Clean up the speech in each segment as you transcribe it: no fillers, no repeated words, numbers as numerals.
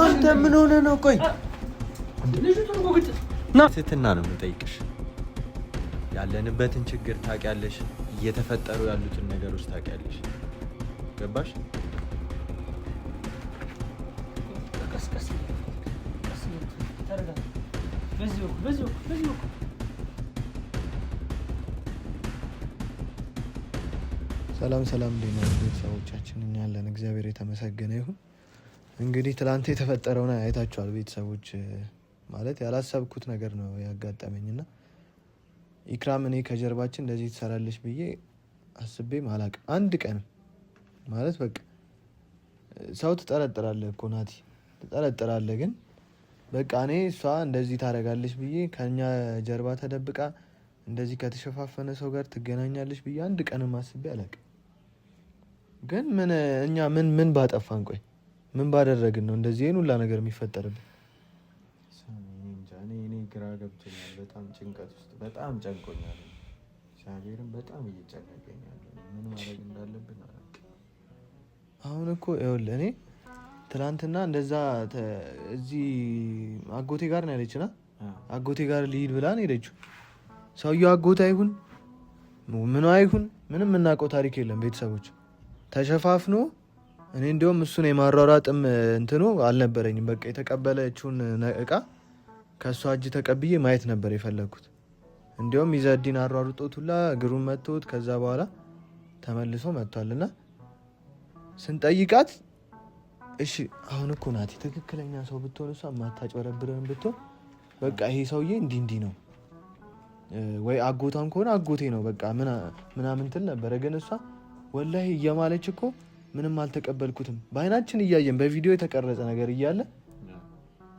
አንተ ምን ሆነ ነው? ቆይ ና ስትልና ነው የምጠይቅሽ። ያለንበትን ችግር ታውቂያለሽ፣ እየተፈጠሩ ያሉትን ነገሮች ታውቂያለሽ። ገባሽ? ሰላም ሰላም፣ እንዴት ናችሁ ቤተሰቦቻችን? እኛ አለን፣ እግዚአብሔር የተመሰገነ ይሁን። እንግዲህ ትላንት የተፈጠረውን አይታችኋል ቤተሰቦች። ማለት ያላሰብኩት ነገር ነው ያጋጠመኝና ኢክራም እኔ ከጀርባችን እንደዚህ ትሰራለች ብዬ አስቤም አላቅም አንድ ቀንም። ማለት በቃ ሰው ትጠረጥራለህ እኮ ናቲ፣ ትጠረጥራለህ። ግን በቃ እኔ እሷ እንደዚህ ታደርጋለች ብዬ ከኛ ጀርባ ተደብቃ እንደዚህ ከተሸፋፈነ ሰው ጋር ትገናኛለች ብዬ አንድ ቀንም አስቤ አላቅም። ግን እኛ ምን ባጠፋን? ቆይ ምን ባደረግን ነው እንደዚህ ይሄን ሁላ ነገር የሚፈጠርብን? እኔ ግራ ገብቶኛል። በጣም ጭንቀት ውስጥ በጣም ጨንቆኛል። እግዚአብሔርን በጣም እየጨነቀኛል። ምን ማድረግ እንዳለብን አላውቅም። አሁን እኮ ይኸውልህ እኔ ትናንትና እንደዛ እዚህ አጎቴ ጋር ነው ያለችና አጎቴ ጋር ልሂድ ብላ ነው ሄደችው። ሰውየው አጎቴ አይሁን ምን አይሁን ምንም የምናውቀው ታሪክ የለም ቤተሰቦች። ተሸፋፍኖ እኔ እንዲያውም እሱን የማሯሯጥም እንትኑ አልነበረኝም። በቃ የተቀበለችውን እቃ ከእሷ እጅ ተቀብዬ ማየት ነበር የፈለግኩት። እንዲያውም ይዘዲን አሯሩጦት ሁላ እግሩን መቶት ከዛ በኋላ ተመልሶ መጥቷልና ስንጠይቃት እሺ አሁን እኮ ናቲ ትክክለኛ ሰው ብትሆን እሷ ማታጭበረብረን ብትሆን በቃ ይሄ ሰውዬ እንዲህ ነው ወይ አጎቷም ከሆነ አጎቴ ነው በቃ ምናምን ትል ነበረ። ግን እሷ ወላሂ እየማለች እኮ ምንም አልተቀበልኩትም፣ በአይናችን እያየን በቪዲዮ የተቀረጸ ነገር እያለ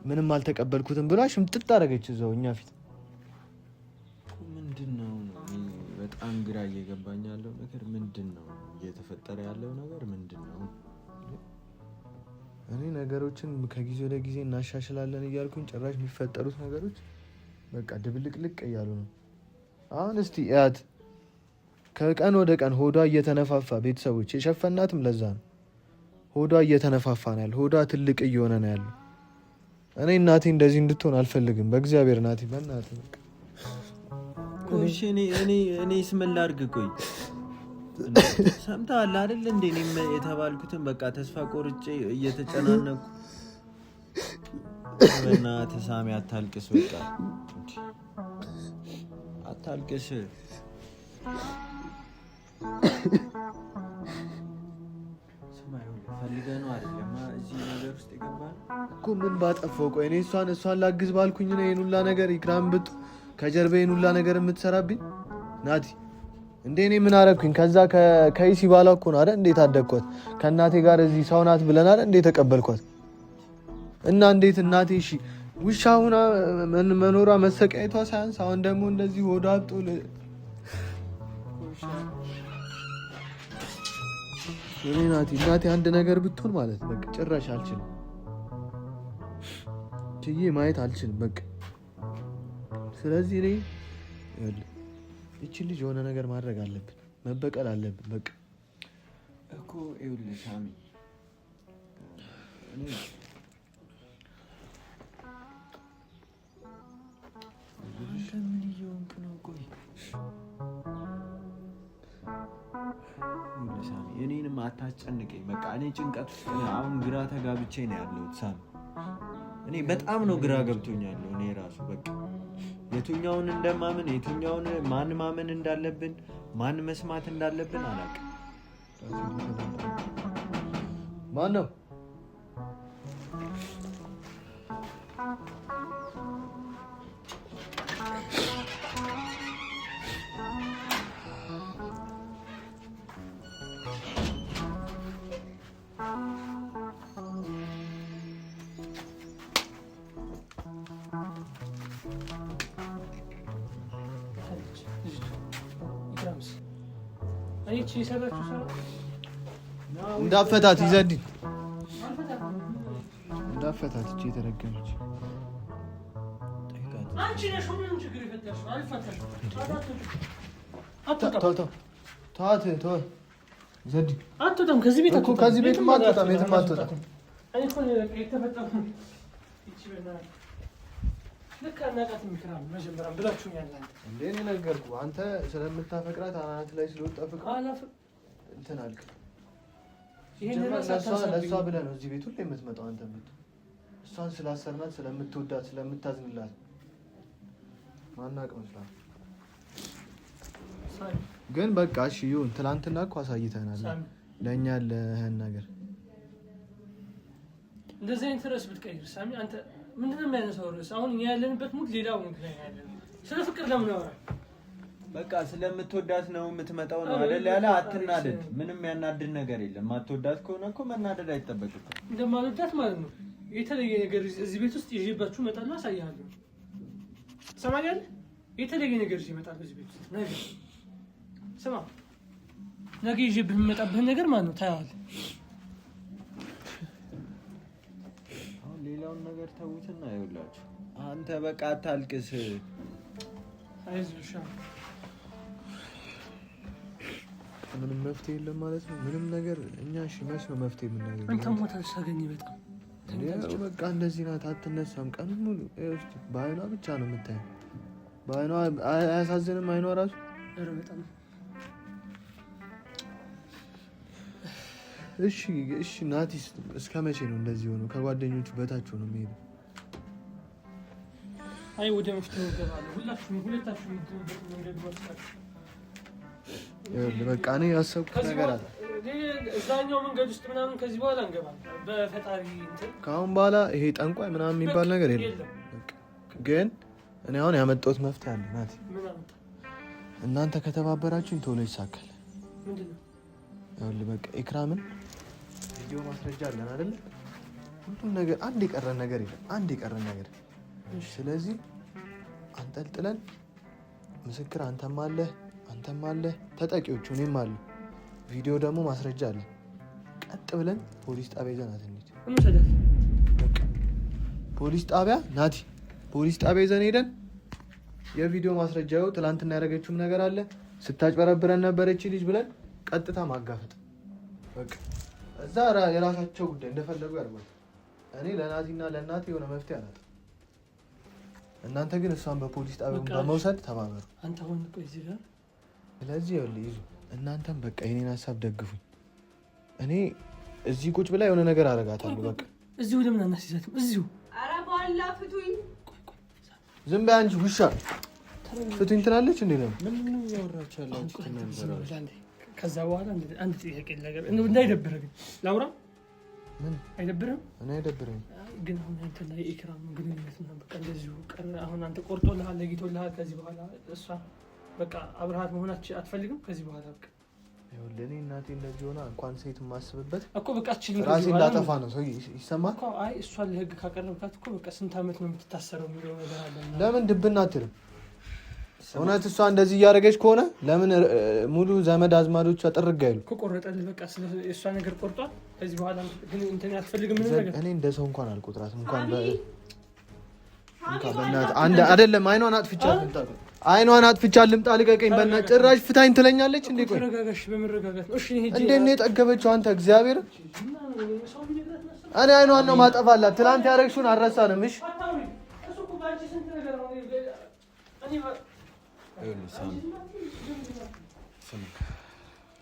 ምንም አልተቀበልኩትም ብላ ሽምጥጥ አደረገች እዛው እኛ ፊት። ምንድነው በጣም ግራ እየገባኝ ያለው ነገር ምንድነው? እየተፈጠረ ያለው ነገር ምንድነው? እኔ ነገሮችን ከጊዜ ወደ ጊዜ እናሻሽላለን እያልኩኝ ጭራሽ የሚፈጠሩት ነገሮች በቃ ድብልቅልቅ እያሉ ነው። አሁን እስቲ እያት ከቀን ወደ ቀን ሆዷ እየተነፋፋ ቤተሰቦች የሸፈናትም ለዛ ነው። ሆዷ እየተነፋፋ ነው ያለው። ሆዷ ትልቅ እየሆነ ነው ያለው። እኔ እናቴ እንደዚህ እንድትሆን አልፈልግም። በእግዚአብሔር ናቲ በእናትህ በቃ ቆይሽ እኔስ ምን ላድርግ? ቆይ ሰምተሃል አይደል እንዴ? እኔም የተባልኩትን በቃ ተስፋ ቆርጬ እየተጨናነኩ በእናትህ ሳሚ አታልቅስ፣ በቃ አታልቅስ። ፈልገህ ነው አይደለም እዚህ ነገር ውስጥ የገባን እኮ። ምን ባጠፋው? ቆይ እኔ እሷን ላግዝ ባልኩኝ ነው ይሄን ሁላ ነገር ኢክራም ከጀርባ ይሄን ሁላ ነገር የምትሰራብኝ ናቲ እንዴ? እኔ ምን አረኩኝ? ከዛ ከይሲ ባላ እኮ ነው አይደል እንዴ ታደግኳት። ከእናቴ ጋር እዚህ ሰው ናት ብለን አይደል እንዴ ተቀበልኳት። እና እንዴት እናቴ እሺ ውሻ ሁና መኖሯ መሰቃየቷ ሳያንስ አሁን ደግሞ እንደዚህ ወደ አብጦ እናቴ አንድ ነገር ብትሆን ማለት በቃ ጭራሽ አልችልም ችዬ ማየት አልችልም በቃ። ስለዚህ እኔ እቺን ልጅ የሆነ ነገር ማድረግ አለብን፣ መበቀል አለብን በቃ እኮ። ይኸውልህ ሳሚ ምን እየሆንክ ነው? ቆይ ሳሚ እኔንም አታስጨንቀኝ በቃ። እኔ ጭንቀት አሁን ግራ ተጋብቼ ነው ያለሁት ሳሚ። እኔ በጣም ነው ግራ ገብቶኛል። እኔ ራሱ በቃ የቱኛውን እንደማምን የቱኛውን ማን ማመን እንዳለብን ማን መስማት እንዳለብን አላውቅም። ማን ነው? እንዳፈታት ይዘዲ እንዳፈታት እቺ የተረገመች አንቺ ነሽ ሁሉንም ችግር የፈጠርሽው። አልፈታሽ ዘዲ አትወጣም ከዚህ ቤት እኮ ከዚህ ቤትም አትወጣም የትም አትወጣም። እኔ እኮ የተፈጠረው እቺ በና ልክ አናቃት ምክራም መጀመሪያም ብላችሁኛል እንዴ እኔ ነገርኩህ። አንተ ስለምታፈቅራት አናት ላይ ስለወጣፍቅ እንትን አልክ። ለእሷ ብለህ ነው እዚህ ቤት ሁሌ የምትመጣው አንተ ቤት እሷን ስላሰርናት ስለምትወዳት ስለምታዝንላት ማናቅ መስላል። ግን በቃ እሺ ይሁን። ትናንትና እኮ አሳይተናል ለእኛ ያለህን ነገር። እንደዚህ አይነት ርዕስ ብትቀይር ሳሚ አንተ ምንድነው የሚያነሳው ርዕስ? አሁን እኛ ያለንበት ሙድ ሌላው ሙድ ላይ ያለን ስለ ፍቅር ለምን ያወራል? በቃ ስለምትወዳት ነው የምትመጣው ነው አይደል ያለ። አትናደድ። ምንም ያናድድ ነገር የለም። ማትወዳት ከሆነ እኮ መናደድ አይጠበቅብም። እንደማልወዳት ማለት ነው። የተለየ ነገር እዚህ ቤት ውስጥ ይዤባችሁ እመጣለሁ፣ አሳያለሁ። ትሰማኛለህ? የተለየ ነገር ይዤ እመጣለሁ እዚህ ቤት ውስጥ ነገር ስማ፣ ነገ ይዤብህ የምመጣብህን ነገር ማለት ነው ታያለህ። አሁን ሌላውን ነገር ተውትና ይኸውላችሁ አንተ በቃ አታልቅስ። አይዞሽ ምንም መፍትሄ የለም ማለት ነው። ምንም ነገር እኛ እሺ መች ነው መፍትሄ የምናገኘው? አንተ ሞታል ሳገኝ በጣም በቃ እንደዚህ ናት። አትነሳም። ቀን ሙሉ በአይኗ ብቻ ነው የምታየው። በአይኗ አያሳዝንም? አይኗ ራሱ ኧረ በጣም እሺ ናቲስ እስከ መቼ ነው እንደዚህ ሆኖ ከጓደኞቹ በታች ሆኖ የሚሄደው? አይ ወደ መፍትሄው እገባለሁ። ሁለታችሁም መንገድ ወጣችሁ። በቃ እኔ ያሰብኩት ነገር አለ። እዛኛው መንገድ ውስጥ ምናምን ከዚህ በኋላ እንገባለን በፈጣሪ እንትን። ከአሁን በኋላ ይሄ ጠንቋይ ምናምን የሚባል ነገር የለም። ግን እኔ አሁን ያመጣሁት መፍትሄ አለ ናቲ። እናንተ ከተባበራችሁኝ ቶሎ ይሳካል። ምንድን ነው? ይኸውልህ በቃ ኢክራምን ቪዲዮ ማስረጃ አለን አይደለ? ሁሉም ነገር አንድ የቀረን ነገር የለም። አንድ የቀረን ነገር ስለዚህ አንጠልጥለን ምስክር አንተም አለ ተጠቂዎቹ እኔም አለ ቪዲዮ ደግሞ ማስረጃ አለ። ቀጥ ብለን ፖሊስ ጣቢያ ይዘናት እንሂድ። ፖሊስ ጣቢያ ናቲ፣ ፖሊስ ጣቢያ ይዘን ሄደን የቪዲዮ ማስረጃው ትላንትና ያደረገችውም ነገር አለ ስታጭበረብረን ነበረች ልጅ ብለን ቀጥታ ማጋፈጥ። በቃ እዛ የራሳቸው ጉዳይ እንደፈለጉ ያድርጓት። እኔ ለናቲና ለእናቴ የሆነ መፍትሄ አላጣም። እናንተ ግን እሷን በፖሊስ ጣቢያ በመውሰድ ተባበሩ። አንተ አሁን ቆይ እዚህ ጋር ስለዚህ ይኸውልህ ይዙ እናንተም በቃ የኔን ሀሳብ ደግፉኝ። እኔ እዚህ ቁጭ ብላ የሆነ ነገር አደርጋታለሁ። በቃ እዚሁ ለምን አናስይዛትም? እዚሁ ኧረ በኋላ ፍቱኝ። ዝም በይ አንቺ ውሻ። ፍቱኝ ትላለች እንዴ? ነው ምን ያወራችሁ ያላችሁ? ከዛ በኋላ አንድ ጥያቄ ነገር እንዳይደብርህ ግን ላውራ። ምን አይደብርህም? እኔ አይደብረኝም። ግን አሁን አንተ ላይ ኢክራም ግንኙነት ነው በቃ እንደዚሁ ቀር። አሁን አንተ ቆርጦልሃል፣ ለጊቶልሃል። ከዚህ በኋላ እሷ በቃ አብረሃት መሆናችን አትፈልግም ከዚህ በኋላ በቃ ይኸውልህ እኔ እናቴ እንደዚህ ሆና እንኳን ሴት የማስብበት እኮ በቃ አትችልም። ራሴን ላጠፋ ነው ሰው ይሰማል እኮ። አይ እሷን ለህግ ካቀረብካት እኮ በቃ ስንት ዓመት ነው የምትታሰረው የሚለው ነገር አለ። ለምን ድብና አትልም? እውነት እሷ እንደዚህ እያደረገች ከሆነ ለምን ሙሉ ዘመድ አዝማዶቿ ጥርግ አይሉ? ከቆረጠልህ በቃ እሷ ነገር ቆርጧል። ከዚህ በኋላ ግን እንትን አትፈልግም ምንም ነገር። እኔ እንደ ሰው እንኳን አልቆጥራትም። እንኳን በእናትህ አንድ አይደለም አይኗን አጥፍቻለሁ ልምጣ ልቀቀኝ በእናትህ። ጭራሽ ፍታኝ ትለኛለች እንዴ? ቆይ ተረጋጋሽ። በመረጋጋት ነው። እሺ እንዴት ነው የጠገበችው? አንተ እግዚአብሔር እኔ አይኗን ነው ማጠፋላት። ትናንት ያደረግሽውን አልረሳንም። እሺ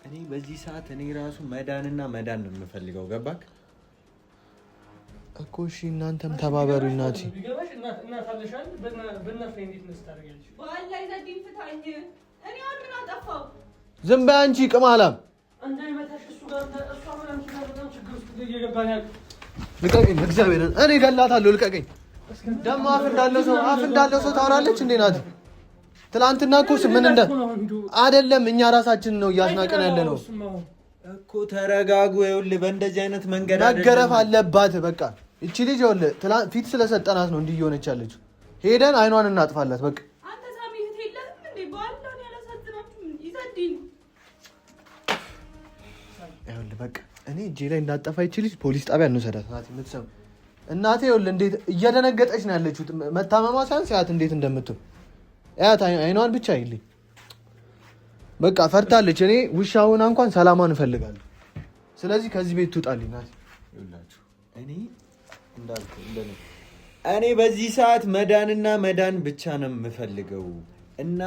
እኔ በዚህ ሰዓት እኔ ራሱ መዳን ነው የምፈልገው። ገባክ እኮ? እሺ እናንተም ተባበሩ። እናቴ ዝም በይ አንቺ ቅማላም። ልቀቀኝ እግዚአብሔርን። እኔ ገላታለሁ። ልቀቀኝ። ደግሞ አፍ እንዳለው ሰው ታወራለች እንዴ ናት? ትላንትና እኮ ምን አይደለም እኛ ራሳችን ነው እያስናቀን ያለ ነው እኮ። ተረጋጉ። ይኸውልህ በእንደዚህ አይነት መንገድ መገረፍ አለባት። በቃ እቺ ልጅ ይኸውልህ ፊት ስለሰጠናት ነው እንዲህ እየሆነች ያለችው። ሄደን አይኗን እናጥፋላት በቃ። አንተ ሳሚ የለህም እንዴ? ባላውን ያላሳዝናችሁ ይዘድኝ። ይኸውልህ በቃ እኔ እጄ ላይ እንዳጠፋ ይቺ ልጅ ፖሊስ ጣቢያ እንውሰዳት። ናቲ የምትሰማው እናቴ ይኸውልህ እንዴት እየደነገጠች ነው ያለችው። መታመሟ ሳይሆን ሲያት እንዴት እንደምትሆን ያት አይኗን ብቻ ይልኝ። በቃ ፈርታለች። እኔ ውሻውን እንኳን ሰላማን እፈልጋለሁ። ስለዚህ ከዚህ ቤት ትውጣልኝ ናት። ይኸውላችሁ እኔ እንዳልኩ እኔ በዚህ ሰዓት መዳንና መዳን ብቻ ነው የምፈልገው እና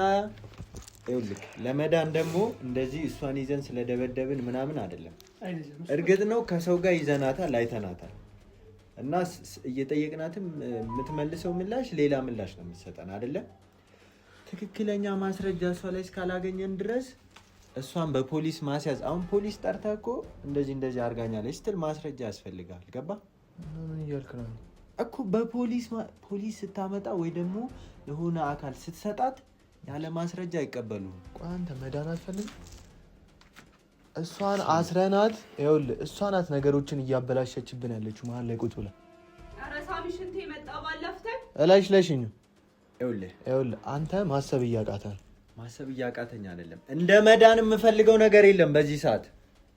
ይኸውልህ ለመዳን ደግሞ እንደዚህ እሷን ይዘን ስለደበደብን ምናምን አይደለም። እርግጥ ነው ከሰው ጋር ይዘናታል አይተናታል እና እየጠየቅናትም የምትመልሰው ምላሽ ሌላ ምላሽ ነው የምትሰጠን አይደለም። ትክክለኛ ማስረጃ እሷ ላይ እስካላገኘን ድረስ እሷን በፖሊስ ማስያዝ አሁን ፖሊስ ጠርተህ እኮ እንደዚህ አድርጋኛለች ስትል ማስረጃ ያስፈልጋል። ገባ? ምን እያልክ ነው እኮ? በፖሊስ ስታመጣ ወይ ደግሞ ለሆነ አካል ስትሰጣት ያለ ማስረጃ አይቀበሉም። ቆይ አንተ መዳን አትፈልግም? እሷን አስረናት። ይኸውልህ እሷ ናት ነገሮችን እያበላሸችብን ያለችው መሀል ላይ ቁጭ ብላ። ኧረ ሳሚ ሽንቴ መጣ ባላፍተን እላይሽ ለሽኝ። ይኸውልህ አንተ ማሰብ እያቃተህ። ማሰብ እያቃተኝ አይደለም። እንደ መዳን የምፈልገው ነገር የለም በዚህ ሰዓት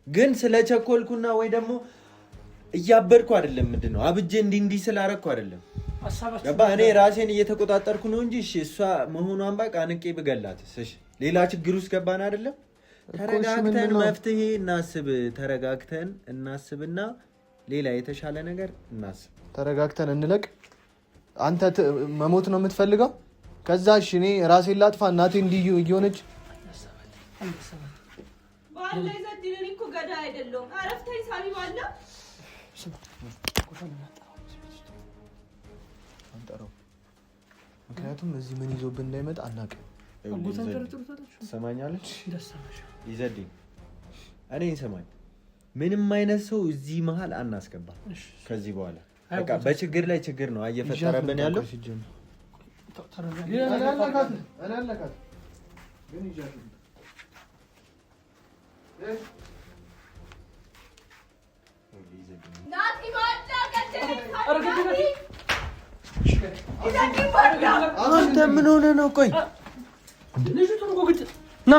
ግን ስለቸኮልኩና ወይ ደግሞ እያበድኩ አይደለም። ምንድነው አብጄ እንዲህ ስላረኩ አይደለም። ገባ? እኔ ራሴን እየተቆጣጠርኩ ነው እንጂ እሺ እሷ መሆኗን ባቅ አንቄ ብገላትስ? እሺ ሌላ ችግር ውስጥ ገባን አይደለም? ተረጋግተን መፍትሄ እናስብ። ተረጋግተን እናስብና ሌላ የተሻለ ነገር እናስብ። ተረጋግተን እንለቅ። አንተ መሞት ነው የምትፈልገው? ከዛ እሺ እኔ ራሴን ላጥፋ? እናቴ እንዲህ እየሆነች ባላ ይዘድልኝ እኮ ገዳ አይደለም። አረፍተኝ ሳሚ ባላ አንጠራው። ምክንያቱም እዚህ ምን ይዞብን እንዳይመጣ አናውቅም። ትሰማኛለች? ይዘድኝ እኔን ሰማኝ። ምንም አይነት ሰው እዚህ መሀል አናስገባ ከዚህ በኋላ በቃ በችግር ላይ ችግር ነው እየፈጠረብን ያለው። አንተ ምን ሆነህ ነው? ቆይ ና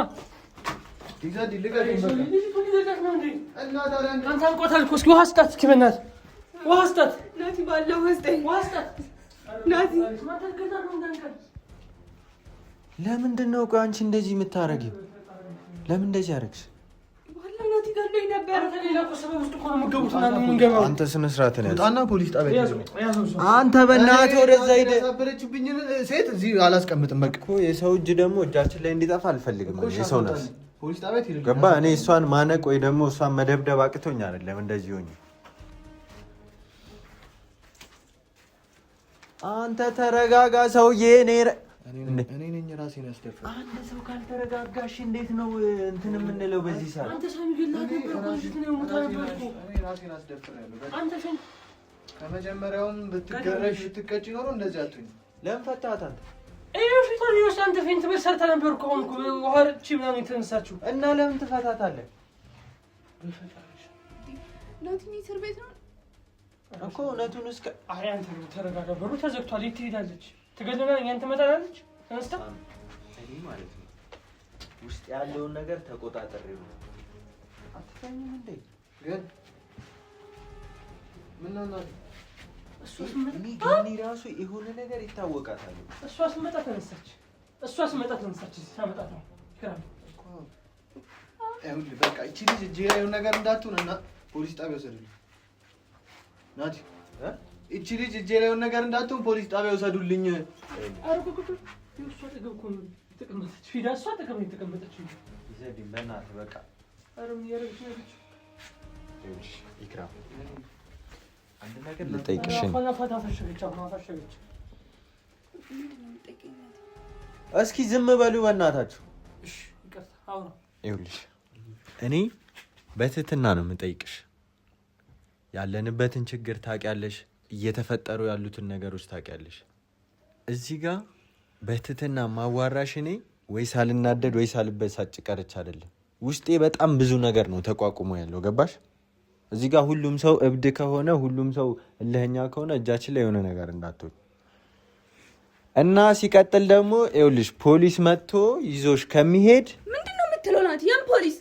ውሃ ስጣት። እስኪ በእናትህ ውሃ ስጣት። ናቲ ባለው ወስደኝ ውሃ ስጣት። ናቲ ለምንድን ነው ቆይ አንቺ እንደዚህ የምታረጊው? ለምን እንደዚህ አደረግሽ? ባላ ናቲ ገሎኝ ነበር። አንተ ስነ ስርዓት ነው ጣና ፖሊስ ጣቢያ አንተ በእናትህ ወደዛ ሂድ። ያሳበረችብኝን ሴት እዚህ አላስቀምጥም። በቃ እኮ የሰው እጅ ደግሞ እጃችን ላይ እንዲጠፋ አልፈልግም። የሰው ነፍስ ፖሊስ ጣቢያ ትሄድ ገባ? እኔ እሷን ማነቅ ወይ ደግሞ እሷን መደብደብ አቅቶኝ አይደለም እንደዚህ ሆኜ። አንተ ተረጋጋ ሰውዬ። እኔ ነኝ ራሴን ያስደፈረ። አንድ ሰው ካልተረጋጋሽ እንዴት ነው እንትን የምንለው በዚህ ሰዓት? አንተ ሳሚ ገላህ ራሴን አስደፍሬያለሁ። ከመጀመሪያውም ብትቀጭ ኖሮ እንደዚህ አትሆኝ። ለምን ፈታሃት አንተ? ፊቷን ይወስድ። አንተ ፌንት በሰርታ ነበር እኮ አሁን እኮ ውሃ ረጭ ምናምን የተነሳችው እና ለምን ትፈታታለህ? ናቲ እስር ቤት ነው እኮ እውነቱን እስከ አንተ ተረጋጋ። በሩ ተዘግቷል። የት ትሄዳለች? ትገለናል። እኛን ትመጣላለች። ተነስታ እኔ ማለት ነው ውስጥ ያለውን ነገር ተቆጣጠሬው ነው። አትፈኝም እንዴ? ግን ምን ነው ሚገኒ ራሱ የሆነ ነገር ይታወቃታል። እሷ ስመጣ ተነሳች። ሳመጣት ነው ይከራል እኮ አይሁን። በቃ እቺ ልጅ እጄ ላይ የሆነ ነገር እንዳትሆንና ፖሊስ ጣቢያ ወሰዱልኝ። ናቲ እቺ ልጅ እጄ ላይ የሆነ ነገር እንዳትሆን ፖሊስ ጣቢያ ወሰዱልኝ። አርኩኩ እሷ ተገብኩ ነው የተቀመጠች። ፊዳ እሷ ተቀመጠች የተቀመጠችው ይዘድኝ በእናትህ በቃ አረም ያረግሽ ነች። ኢክራም አንድ ነገር ልጠይቅሽ ነው። እስኪ ዝም በሉ በእናታችሁ። ይኸውልሽ እኔ በትህትና ነው የምጠይቅሽ። ያለንበትን ችግር ታውቂያለሽ፣ እየተፈጠሩ ያሉትን ነገሮች ታውቂያለሽ። እዚህ ጋር በትህትና ማዋራሽ እኔ ወይ ሳልናደድ ወይ ሳልበሳጭ ቀርቼ አይደለም። ውስጤ በጣም ብዙ ነገር ነው ተቋቁሞ ያለው ገባሽ? እዚህ ጋር ሁሉም ሰው እብድ ከሆነ ሁሉም ሰው እልህኛ ከሆነ እጃችን ላይ የሆነ ነገር እንዳትሆን እና ሲቀጥል ደግሞ ይኸውልሽ ፖሊስ መጥቶ ይዞሽ ከሚሄድ ምንድነው የምትለው ናቲ? ያን ፖሊስ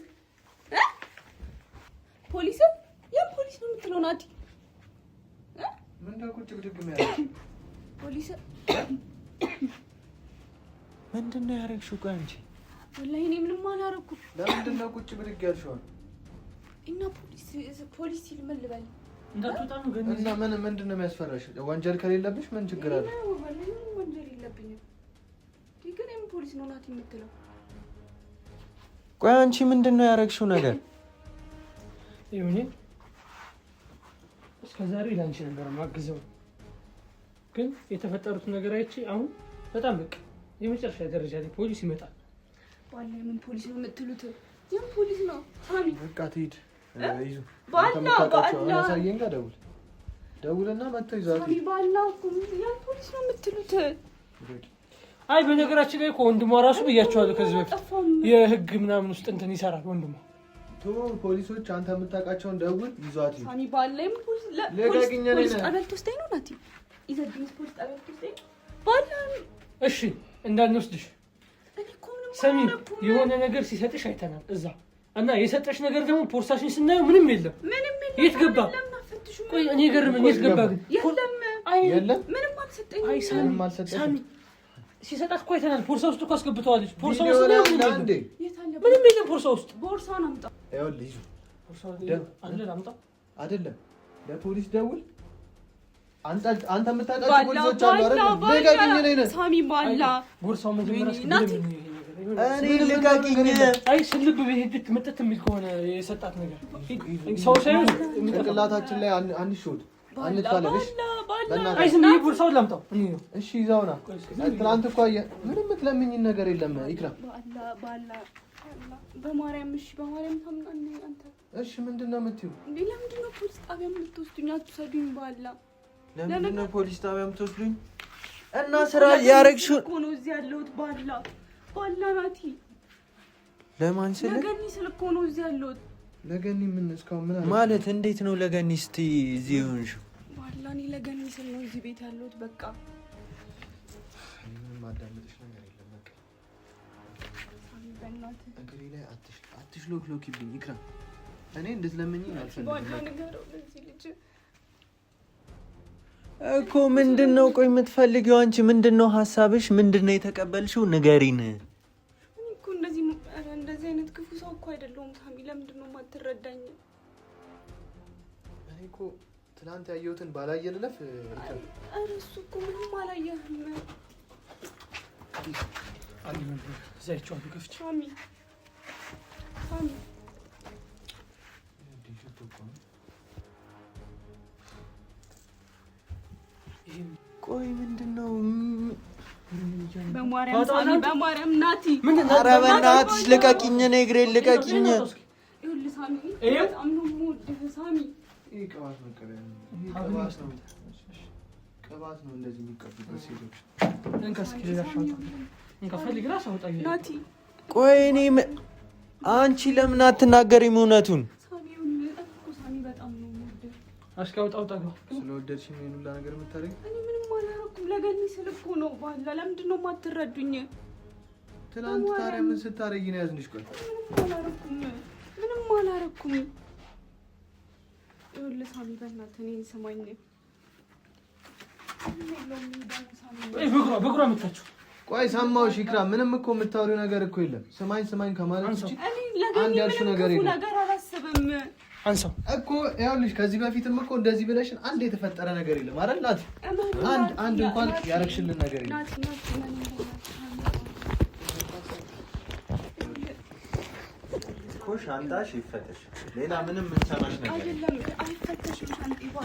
ያን ፖሊስ ነው የምትለው ናቲ? ምንድነው ቁጭ ብድግ የሚያደርግ ፖሊስ ምንድነው ያደረግሽው? ቆይ አንቺ ወላሂ እኔ ምንም አላረኩም። ለምንድን ነው ቁጭ ብድግ ያልሽው? እና ፖሊስ ሲል ምን ልበል? እንዳትወጣ ነው ግን። እና ምንድን ነው የሚያስፈራሽ? ወንጀል ከሌለብሽ ምን ችግር አለ? ወንጀል የለብኝም። ግን የምን ፖሊስ ነው ናት የምትለው? ቆይ አንቺ ምንድን ነው ያደረግሽው ነገር? ይሁን እስከዛሬ ላንቺ ነበር ማግዘው፣ ግን የተፈጠሩት ነገር አይቼ አሁን በጣም በቃ የመጨረሻ ደረጃ ላይ ፖሊስ ይመጣል። ዋላ ምን ፖሊስ ነው የምትሉት? የምን ፖሊስ ነው? ሳሚ በቃ ትሂድ። ይዙ ባላ ያሳየኝ ጋር ደውልና መጥተው ይዛት። ሳሚ ባላ እኮ ያን ፖሊስ ነው የምትሉት? አይ በነገራችን ላይ እኮ ወንድሟ ራሱ ብያቸዋለሁ ከዚህ በፊት የህግ ምናምን ውስጥ እንትን ይሰራል ወንድሟ። ፖሊሶች አንተ የምታውቃቸውን ደውል ይዟት። ሳሚ ባላም ፖሊስ ፖሊስ ጣቢያ ልትወስደኝ ነው ናቲ? ይዘብኝስ ፖሊስ ጣቢያ ልትወስደኝ ባላ? እሺ እንዳንወስድሽ ሰሚ የሆነ ነገር ሲሰጥሽ አይተናል እዛ እና የሰጠሽ ነገር ደግሞ ፖርሳሽን ስናየው ምንም የለም። የት ገባ? ቆይ እኔ ገርመኝ የት ገባ ግን? የለም ምንም አልሰጠኝ። አይ ሳሚ ሲሰጣት እኮ አይተናል። ፖርሳ ውስጥ እኮ አስገብተዋለች። ፖርሳ ውስጥ ምንም የለም። ፖርሳ ውስጥ ቦርሳውን አምጣ። ይኸውልህ ይዙ አለ አምጣ። አይደለም ለፖሊስ ደውል። አንተ የምታውቃቸው ፖሊሶች አሉ አይደል? ሳሚ ባላ ቦርሳው መጀመሪያ ናቲ እኔ ልቀቂኝ። አይ ስልብ በሄድት መጠጥ የሚል ከሆነ የሰጣት ነገር ሰው ሳይሆን ጭንቅላታችን ላይ አንሾድ አንጥፋለሽ። አይ ዝም ብዬ ቦርሳውን ላምጣው። እሺ ይዛውና ትናንት እኮ ምንም የምትለምኝን ነገር የለም። ይክራ ባላ በማርያም እሺ፣ በማርያም ታምናኝ አንተ። እሺ ምንድን ነው የምትይው? ለምንድን ነው ፖሊስ ጣቢያ የምትወስዱኝ? አትወስዱኝ ባላ። ለምንድን ነው ፖሊስ ጣቢያ የምትወስዱኝ? እና ስራ ያረግሽው እኮ ነው እዚህ ያለሁት ባላ ናቲ። ለማን ስለ ለገኒ ስል እኮ ነው እዚህ ያለሁት። ለገኒ ምን እስካሁን ምን አለ ማለት እንዴት ነው ለገኒ? እስቲ እዚህ ሆንሽው ባላ እኔ ለገኒ ስል ነው እዚህ ቤት ያለሁት። በቃ ምንም ማዳመጥሽ ነገር የለም። በቃ በእናትህ እግሬ ላይ አትሽሎክሎኪብኝ ይክራ። እኔ እንድትለምኚኝ አልፈልግም። ባላ ንገረው ለዚህ ልጅ እኮ ምንድን ነው ቆይ የምትፈልጊው አንቺ? ምንድን ነው ሀሳብሽ? ምንድን ነው የተቀበልሽው? ንገሪን። እኮ እንደዚህ አይነት ክፉ ሰው እኮ አይደለሁም ሳሚ። ለምንድን ነው የማትረዳኝ? እኔ እኮ ትናንት ያየሁትን ባላየ ልለፍ። ኧረ እሱ እኮ ምንም አላየህም። ዘይቻለሁ ከፍቼ ሳሚ ቆይ ምንድን ነው? በማርያም ሳሚ በማርያም ናቲ። ኧረ በእናትሽ ልቀቂኝ፣ እኔ እግሬን ልቀቂኝ። ይኸውልህ ሳሚ በጣም ነው የምወድህ ሳሚ። ቅባት መቀበያ ቅባት ነው እንደዚህ የሚቀቡበት ሴቶች። ናቲ ቆይ እኔ አንቺ ለምን አትናገሪም እውነቱን? ሳሚ በጣም ነው የምወድህ። አስካውጣው ስለወደድሽኝ ነው ሁላ ነገር የምታደርጊው? እኔ ምንም አላደረኩም። ለገኒ ስል እኮ ነው ባላ። ለምንድን ነው የማትረዱኝ? ትናንት ታዲያ ምን ስታደርጊ ነው ያዝንሽ? ቆይ ምንም አላደረኩም። ይኸውልህ ሳሚ በእናትህ እኔን ስማኝ። በግሯ መታችሁ። ቆይ ሰማሁሽ ይክራ። ምንም እኮ የምታወሪው ነገር እኮ የለም። ስማኝ ከማለት ውጪ አንድ ያልሽው ነገር የለም። ነገር አላስብም አንሳው እኮ ይኸውልሽ፣ ከዚህ በፊትም እኮ እንደዚህ ብለሽን አንድ የተፈጠረ ነገር የለም አይደል? ናት አንድ እንኳን ያረግሽልን ነገር የለም። ሻንጣሽ ይፈተሽ። ሌላ ምንም የምንሰማሽ ነገር አይደለም። አይፈተሽም።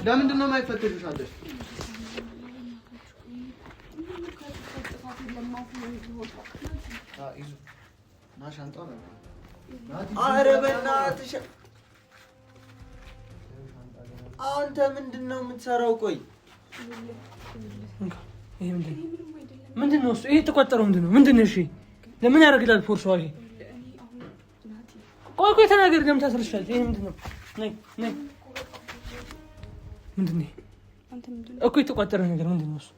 ለምንድን ነው የማይፈተሽው ሻንጣሽ? ና ሻንጣው ነው። ኧረ በእናትሽ አንተ ምንድን ነው የምትሰራው? ቆይ ይሄ ምንድን ነው? እሱ ይሄ የተቋጠረው ምንድን ነው? እሺ ለምን ያደርግላል ፖርሳው? ይሄ ቆይ ተናገር። ለምን ታስርሻለሽ? ይሄ ምንድን ነው? ነይ ምንድን ነው እኮ የተቋጠረ ነገር ምንድን ነው? እሱ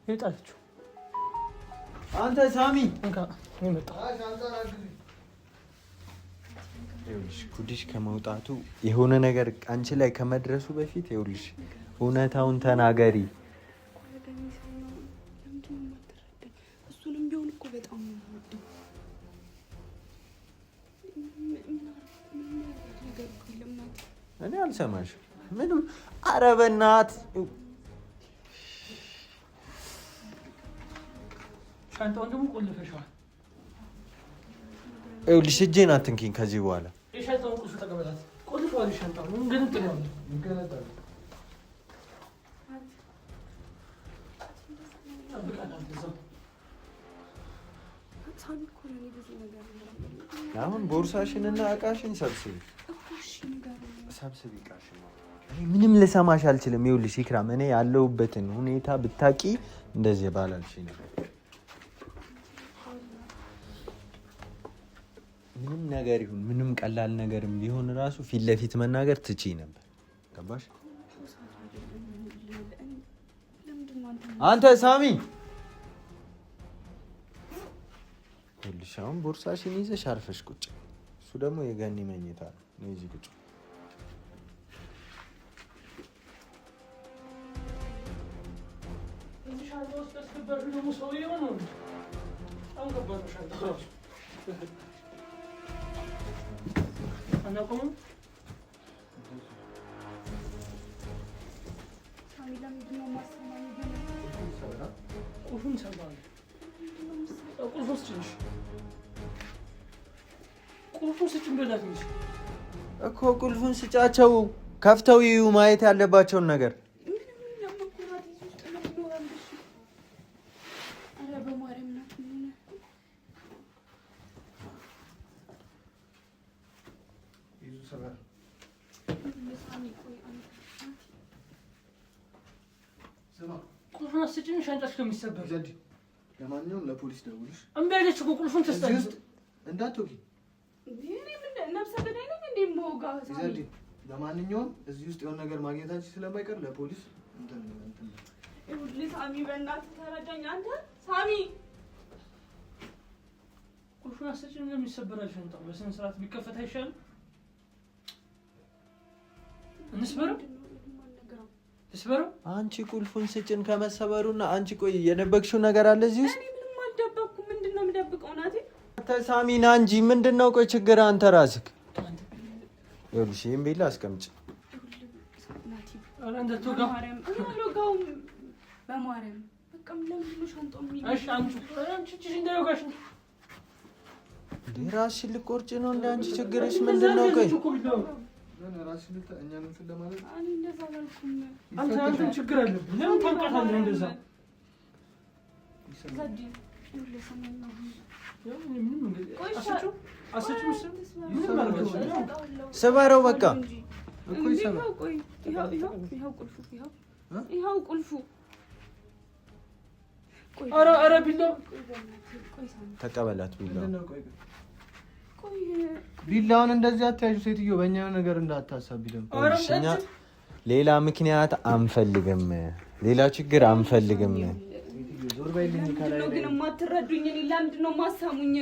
ይጣልችሁ አንተ ሳሚ እንካ ይመጣ። ይኸውልሽ ጉድሽ ከመውጣቱ የሆነ ነገር አንቺ ላይ ከመድረሱ በፊት ይኸውልሽ እውነታውን ተናገሪ። እሱንም ቢሆን እኮ አልሰማሽም ምንም። ኧረ በእናትህ ሻንጣውን ደግሞ ቆልፈሽዋል። ይኸውልሽ እጄን አትንኪኝ ከዚህ በኋላ። የሻንጣውን ቁልፍ ተቀበላት። ቆልፈዋል ሻንጣውን ግን ጥሏል። አሁን ቦርሳሽንና እቃሽን ሰብስቢ እቃሽን። ምንም ልሰማሽ አልችልም። ይኸውልሽ ኢክራም እኔ ያለሁበትን ሁኔታ ብታቂ እንደዚህ ባላልሽ ነበር። ምንም ነገር ይሁን ምንም ቀላል ነገርም ቢሆን ራሱ ፊት ለፊት መናገር ትችይ ነበር። ገባሽ? አንተ ሳሚ ይኸውልሽ አሁን ቦርሳሽን ይዘሽ አርፈሽ ቁጭ። እሱ ደግሞ የገኒ መኝታ ነው። እዚህ ቁጭ እኮ ቁልፉን ስጫቸው ከፍተው ይዩ ማየት ያለባቸውን ነገር። ቁልፉን አስጭኝ ሻንጣሽ ከሚሰበር ዘንድ ለማንኛውም ለፖሊስ ደውልሽ። እምቢ አለች እኮ ቁልፉን ተስታለች። እንዳትወጊ ነፍሰ ገዳይ ነኝ እንዴ የምወጋ? ዘንድ ለማንኛውም እዚህ ውስጥ የሆነ ነገር ማግኘታችን ስለማይቀር ለፖሊስ እንትን ይኸውልህ ሳሚ በእናትህ ተረዳኝ። አንተ ሳሚ ቁልፉን አስጭኝ ለሚሰበራል ሻንጣው በስነ ስርዓት ቢከፈት አይሻልም? እንስበረው እስበረው። አንቺ ቁልፉን ስጭን ከመሰበሩና አንቺ ቆይ የደበቅሽው ነገር አለ እዚህ ውስጥ? እኔ ምንም አልደበቅኩም። ምንድነው የምደብቀው? ናቴ ተሳሚና እንጂ ምንድነው? ቆይ ችግር አንተ ራስህ። ይኸውልሽ ይሄን ቤላ አስቀምጪ። አረ እንደተወጋ በማርያም በማርያም በቃ ለምን ነው ሻንጣው የሚል? እሺ አንቺ እቺ እንዳይወጋሽ ራስሽን ልቆርጭ ነው እንደ አንቺ ችግርሽ ምንድነው? ቆይ አንተ ችግር አለብህ። ለምን ታውቃታለህ? እንደዛ ስበረው በቃ። ይኸው ቁልፉ። ኧረ ቢላው ተቀበላት። ቢላውን እንደዚህ አትያዡ ሴትዮ። በእኛ ነገር እንዳታሳቢ ደግሞ። እኛ ሌላ ምክንያት አንፈልግም፣ ሌላ ችግር አንፈልግም። ዞር በይልኝ። ነው ግን የማትረዱኝ? እኔ ለምንድን ነው የማሰሙኝ?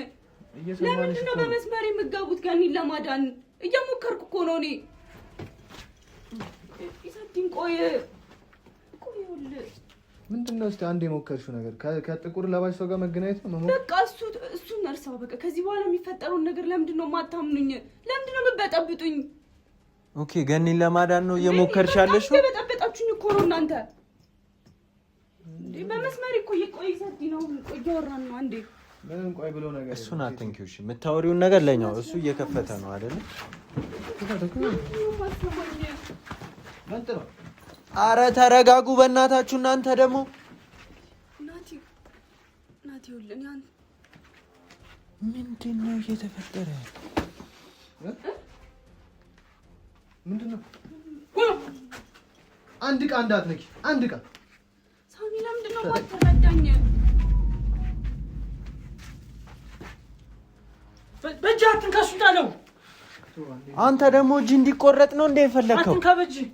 ለምንድን ነው በመስመር የምትገቡት? ገኒን ለማዳን እየሞከርኩ እኮ ነው እኔ። ይሰድኝ ቆይ ምንድን ነው እስኪ አንድ የሞከርሽው ነገር? ከጥቁር ለባሽ ሰው ጋር መገናኘት ነው መሞከር? በቃ እሱን እርሳው። በቃ ከዚህ በኋላ የሚፈጠረውን ነገር ለምንድን ነው የማታምኑኝ? ለምንድን ነው የምትበጠብጡኝ? ኦኬ ገኒን ለማዳን ነው እየሞከርሽ ያለሽ? በጠበጣችሁኝ እኮ ነው እናንተ። በመስመር እኮ ቆይ ይሰድኝ ነው እያወራን ነው። አንዴ ምንም ቆይ ብሎ ነገር እሱን አትንኪው። እሺ የምታወሪውን ነገር ለኛው እሱ እየከፈተ ነው አይደል? አረ ተረጋጉ በእናታችሁ እናንተ ደግሞ። ናቲ ይኸውልህ ምንድን ነው እየተፈጠረ? ምንድን ነው? አንድ ዕቃ እንዳትነኪ። አንድ ዕቃ ሳሚ ለምንድን ነው የማትረዳኝ? በእጅህ አትንካሱ ጣለው። አንተ ደግሞ እጅ እንዲቆረጥ ነው እንደ የፈለከው? አትንካ በእጅህ።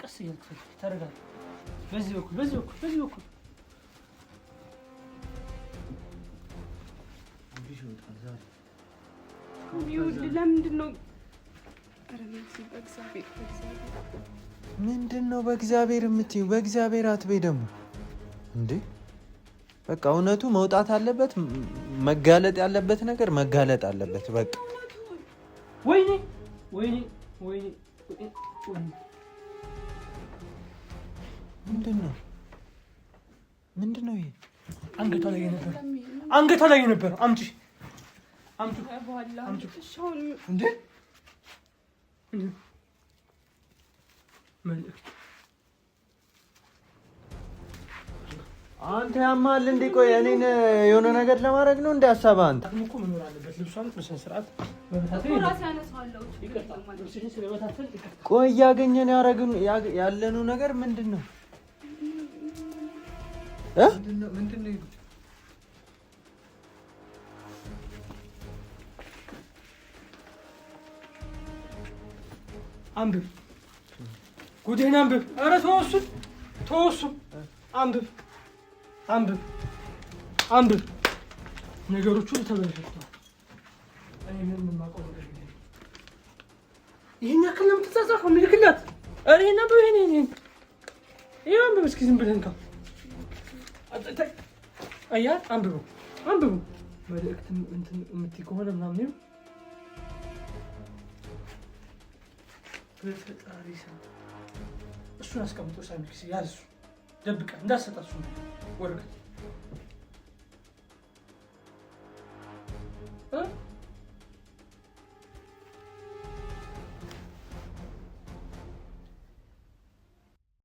ቀስ እያልክ ፈልግ። ተረጋጋ። በዚህ በኩል ይኸውልህ ለምንድን ነው? ኧረ በእግዚአብሔር ምንድነው በእግዚአብሔር የምትይው? በእግዚአብሔር አትበይ ደግሞ እንዴ። በቃ እውነቱ መውጣት አለበት። መጋለጥ ያለበት ነገር መጋለጥ አለበት። በቃ ወይኔ ምንድነው ይሄ? አንገቷ ላይ ነበር። አምጪ እንዴ አንተ ያማል እንዴ? ቆይ እኔን የሆነ ነገር ለማድረግ ነው እንደ ሀሳብ አንተ እኮ መኖር አለበት። ልብሷን በስነ ስርዓት ቆይ እያገኘን ያለነው ነገር ምንድን ነው? ምንድነው? አንብብ፣ ጉዴን አንብብ። ኧረ ተወው እሱን አንብብ። ነገሮቹ ተበላሽተዋል። እኔ ምን የማውቀው ነገር የለም። ይሄን ያክል ነው የምትጻጻፈው? ምልክላት። ኧረ ይሄን አንብብ። ይሄን አንብብ እስኪ ዝም ብለህ እንካ። አያት አንብቡ። መልእክት እንትን የምትይ ከሆነ ምናምን ይሁን በፈጣሪ ስም እሱን አስቀምጦ ሳሚክስ ያዝ። ደብቀህ እንዳትሰጣት እሱን ወረቀት